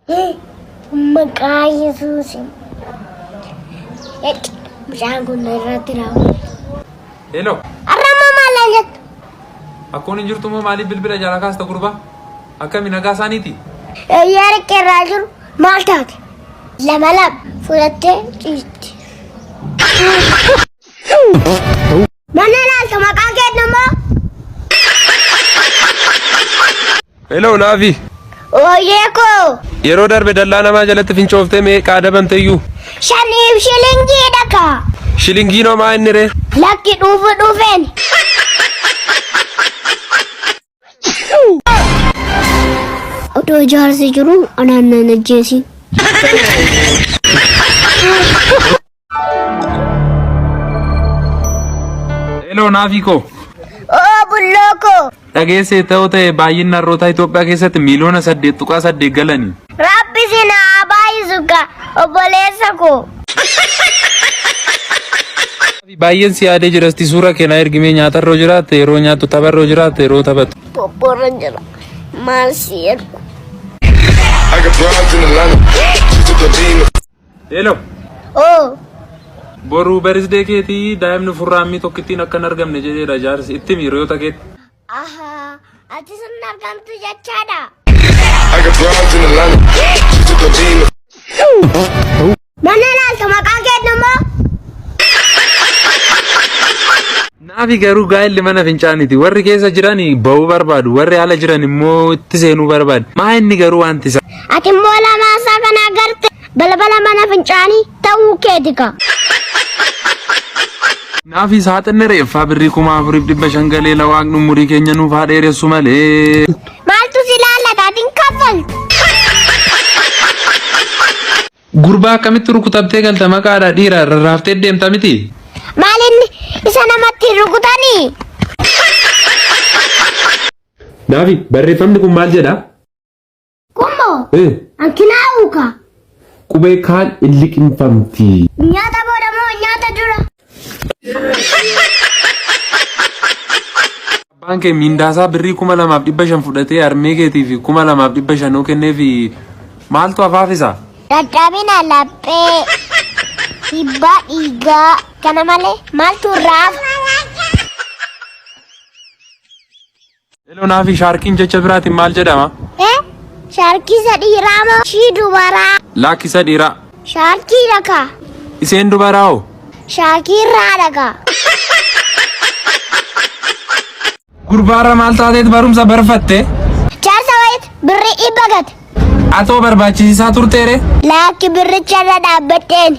Maqaa Yesuus. Bishaan kun irratti raawwatu. Hello. Arrama maal jettu? Akkoon hin jirtu moo maaliif bilbila jala kaasta gurbaa? Akkami nagaa isaaniiti? Yaada qeerraa jiru maal taate? Lama fudhattee ciisti. Mana ilaalta maqaan kennu moo? Hello Naafi. Ooyee koo. Yeroo darbe dallaa namaa jalatti fincooftee meeqaa dabamte iyyuu? Shaniif shilingii dhaka. Shilingii nomaa inni ree? Lakki dhufeen. Otoo ijaarsi jiru anaan nan ajjeesin. Hello Naafi koo. Bulloo koo. Dhageessee ta'uu ta'e baay'inni harroota Itoophiyaa keessatti miiliyoona 8.8 galanii. Rabbi sinaa baay'isuka obboleessa koo. Baay'een si yaadee jirasti suura keenyaa ergimee nyaatarroo jiraatte yeroo nyaattu tapharroo jiraatte yeroo taphattu. Bobborra jira. Maal si ergu? Hello. Boru birthday keetii daa'imni furraamii tokkittiin akka hin argamne jedheera jaarsi itti miiriyoota keetti. Ati sun argamtu jechaadha. Mana ilaalta maqaan kennu moo? Naafi garuu gaa'elli mana fincaaniiti. Warri keessa jiran ba'uu barbaadu. Warri ala jiran immoo itti seenuu barbaadu. Maa inni garuu wanti isa. Ati immoo lamaasaa kana agarte balbala mana fincaanii ta'uu keetika. Naafi saaxinni reeffaa birrii 4,500 galee waaqni umurii keenya nuuf haa dheeressu malee. Maaltu si laallata atiin kaffaltu? Gurbaa akkamitti rukutamtee galta maqaadha dhiira rarraaftee deemta miti? Maalinni isa namatti rukutanii? Naafi barreeffamni kun maal jedha? Kummoo? Hanqinaa uuka. Qubee kaan illiqinfamti. Nyaata booda moo nyaata dura? Abbaan kee miindaasaa birrii 2,500 fudhatee harmee keetiif 2,500 kenneefi maaltu hafaafisa? Dadhabina laphee dhiibbaa dhiigaa kana malee maaltu raafa? Hello Naafi shaarkiin jecha biraatiin maal jedhama? Shaarkisa dhiiraa moo shii dubaraa? Laakkisa dhiiraa. Shaarkii dhaka. Iseen dubaraa hoo? Shaarkii irraa dhaka. Gurbaarra maal taateet barumsa barfatte? Jaarsa wayit birrii dhibba gate. Atoo barbaachisiisaa turteere? Laakki birricha irra dhaabbatteen.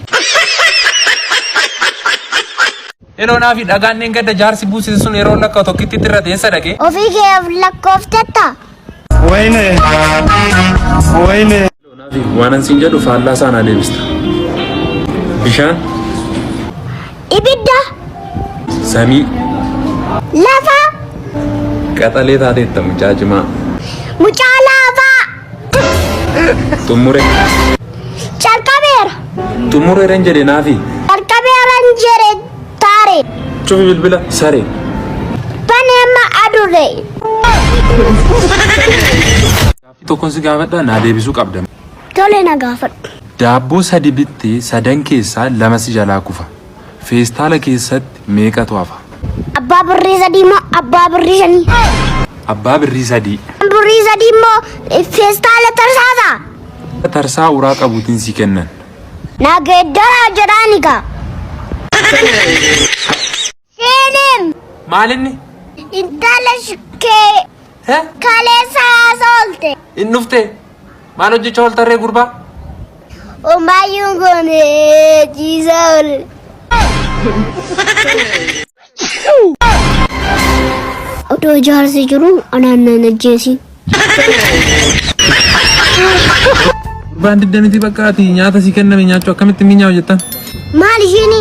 Hello Naafi dhagaanneen gadda jaarsi buusise sun yeroo lakka tokkitti irra teessa dhaqee? Ofii kee lakkooftetta. Wayne. Naafi waan ansiin jedhu faallaa saanaa deebista. Bishaan. Ibidda. Samii. Lafa. Qaxalee taateetta mucaa cimaa. Mucaa lafaa. Xumure. Calqabeera. Xumureeran jedhe Naafi. Calqabeeran jedhe taare. Cufi bilbila saree. Baneema adurre. Tokkoon si gaafadha naa deebisuu qabda. Tole na gaafadhu. Daabboo 3 bittee 3 keessaa 2 si jalaa kufa. Feestaala keessatti meeqatu hafa? Abbaa birrii 3 moo abbaa birrii 5? Abbaa birrii 3. Birrii 3 moo feestaala tarsaasa? Tarsaa uraa qabuutiin si kennan. Nageeddaraa jedhaaniika. Seenim. Maalinni? Intala shukee. Kaleessa haasolte. In dhufte? Maal hojjechaa ooltarree gurbaa? Omaayyuun goonee ciisaa oole. Otoo ijaarsi jiru anaan nan ajjeesin. Gurbaan diddanitti bakkaati nyaata si kenname nyaachuu akkamitti minyaawu jettan? Maal ishiin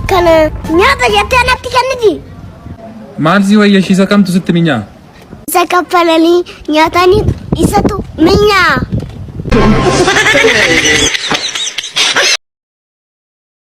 kana nyaata jettee natti kenniti? Maal si wayyashiisa kamtu sitti minyaa? Isa kaffalanii nyaatanii isatu minyaa.